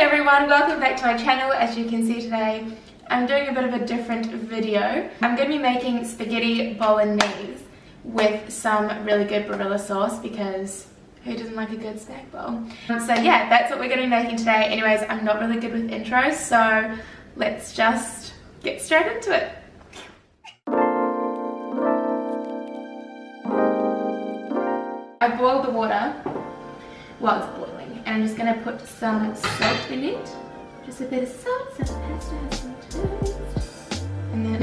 everyone, welcome back to my channel. As you can see today, I'm doing a bit of a different video. I'm going to be making spaghetti bolognese with some really good Barilla sauce because who doesn't like a good spag bowl? So yeah, that's what we're going to be making today. Anyways, I'm not really good with intros, so let's just get straight into it. I boiled the water while it's boiling, and I'm just going to put some salt in it. Just a bit of salt so the pasta has some taste. And then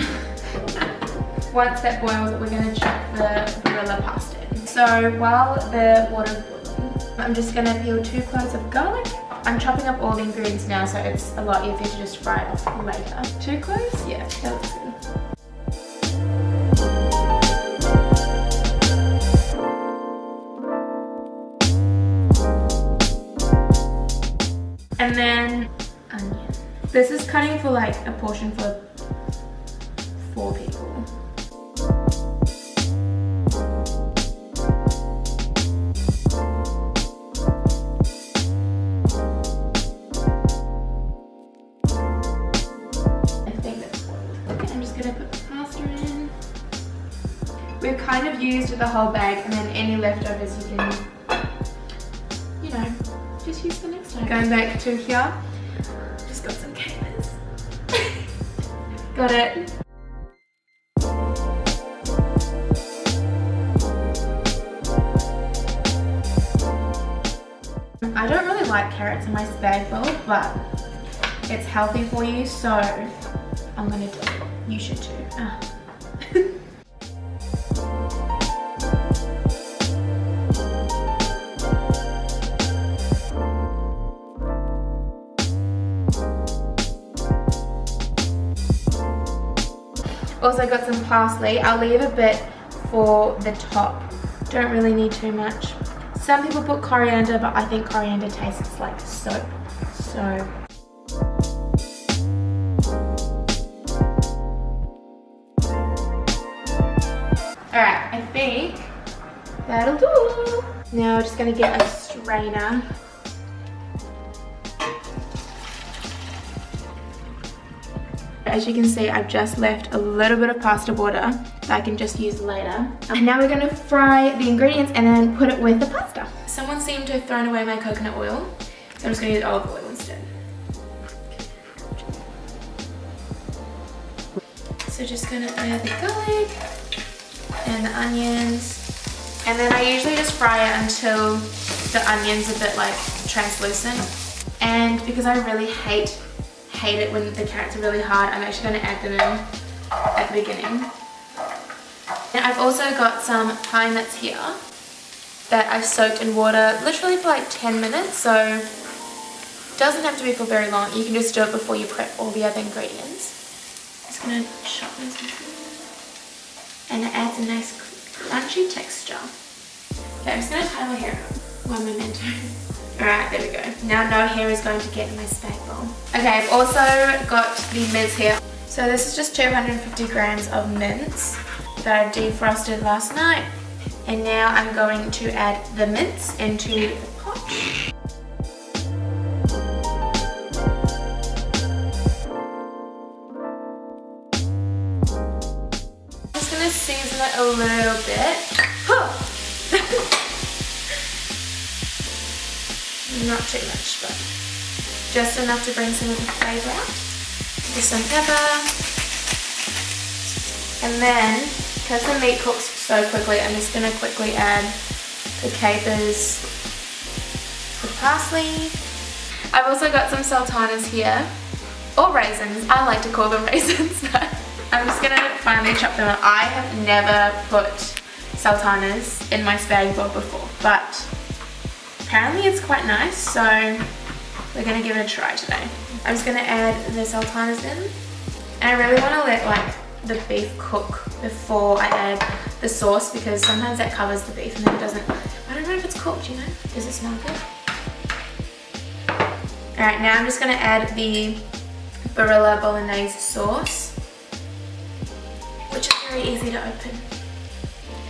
once that boils, we're going to chuck the Barilla pasta in. So while the water is boiling, I'm just going to peel 2 cloves of garlic. I'm chopping up all the ingredients now, so it's a lot easier to just fry it off later. 2 cloves? Yeah, that looks good. And then onion. This is cutting for like a portion for 4 people. I think that's boiled. Okay, I'm just gonna put the pasta in. We've kind of used the whole bag, and then any leftovers you can, you know, just use for next time. Going back to here, just got some capers. Got it. I don't really like carrots in my spag bowl, but it's healthy for you, so I'm gonna do it. You should too. Also got some parsley. I'll leave a bit for the top. Don't really need too much. Some people put coriander, but I think coriander tastes like soap. So alright, I think that'll do. Now we're just gonna get a strainer. As you can see, I've just left a little bit of pasta water that I can just use later. And now we're going to fry the ingredients and then put it with the pasta. Someone seemed to have thrown away my coconut oil, so I'm just going to use olive oil instead. So just going to add the garlic and the onions. And then I usually just fry it until the onion's a bit like translucent. And because I really hate it when the carrots are really hard, I'm actually going to add them in at the beginning. And I've also got some pine nuts here that I've soaked in water literally for like 10 minutes, so it doesn't have to be for very long. You can just do it before you prep all the other ingredients. Just going to chop those in, and it adds a nice crunchy texture. Okay, I'm just going to tie my hair up. One memento. Alright, there we go. Now no hair is going to get in my spag bowl. Okay, I've also got the mince here. So this is just 250 grams of mince that I defrosted last night. And now I'm going to add the mince into the pot. I'm just going to season it a little bit. Not too much, but just enough to bring some of the flavour out. Just some pepper. And then, because the meat cooks so quickly, I'm just going to quickly add the capers, the parsley. I've also got some sultanas here, or raisins. I like to call them raisins. I'm just going to finally chop them up. I have never put sultanas in my spag bowl before, but apparently it's quite nice, so we're going to give it a try today. I'm just going to add the sultanas in, and I really want to let like the beef cook before I add the sauce, because sometimes that covers the beef and then it doesn't. I don't know if it's cooked, you know? Does it smell good? Alright, now I'm just going to add the Barilla Bolognese sauce, which is very easy to open.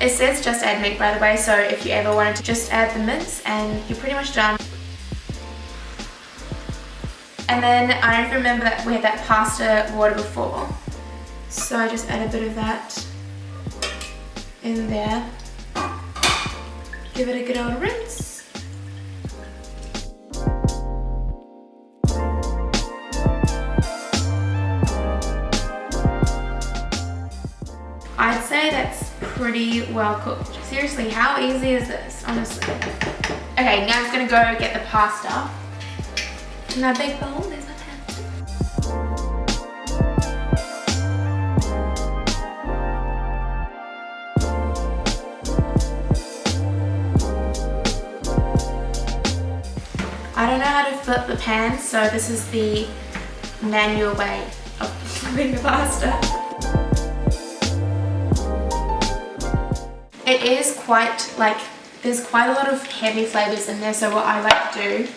It says just add meat, by the way, so if you ever wanted to just add the mince and you're pretty much done. And then I don't remember that we had that pasta water before. So I just add a bit of that in there. Give it a good old rinse. I'd say that's pretty well cooked. Seriously, how easy is this, honestly? Okay, now I'm just gonna go get the pasta. In that big bowl, there's my pasta. I don't know how to flip the pan, so this is the manual way of flipping the pasta. It is quite like, there's quite a lot of heavy flavors in there, so what I like to do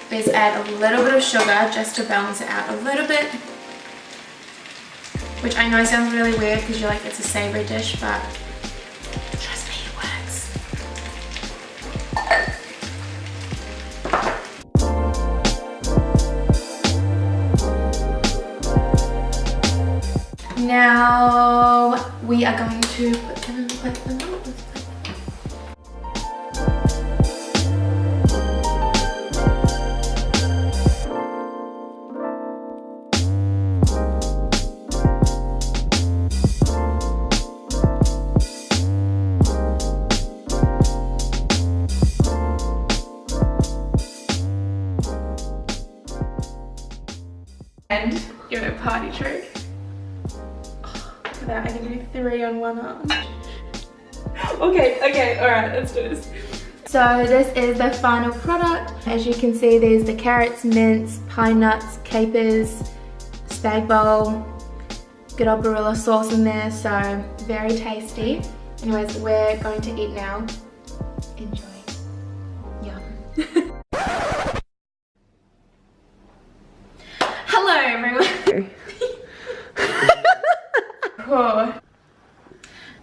is add a little bit of sugar just to balance it out a little bit. Which I know sounds really weird because you're like, it's a savory dish, but trust me, it works. Now we are going to put them on. And give it a party trick. I can do 3 on one arm. Okay, alright, let's do this. So this is the final product. As you can see, there's the carrots, mince, pine nuts, capers, spag bowl, good old Barilla sauce in there, so very tasty. Anyways, we're going to eat now. Enjoy. Yum. Hello everyone. Oh.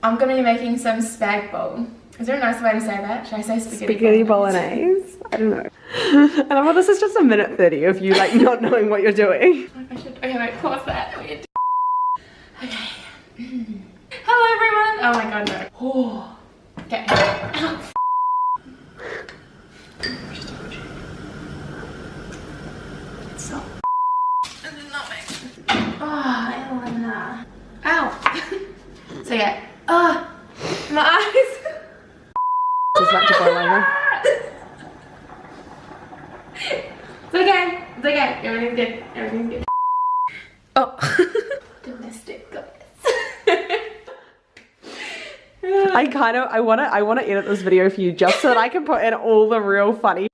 I'm gonna be making some spag bowl. Is there a nice way to say that? Should I say spaghetti bolognese? I don't know. And I thought this is just a minute 30 of you like not knowing what you're doing. I should, okay, wait, pause that. Okay. Hello everyone. Oh my god, no. Oh. Okay. Ow. It's so. This is not me. Oh, Elena. Ow. So yeah. My eyes. Just about to boil over. It's okay. It's okay. Everything's good. Everything's good. Oh. Domestic goodness. I wanna edit this video for you just so that I can put in all the real funny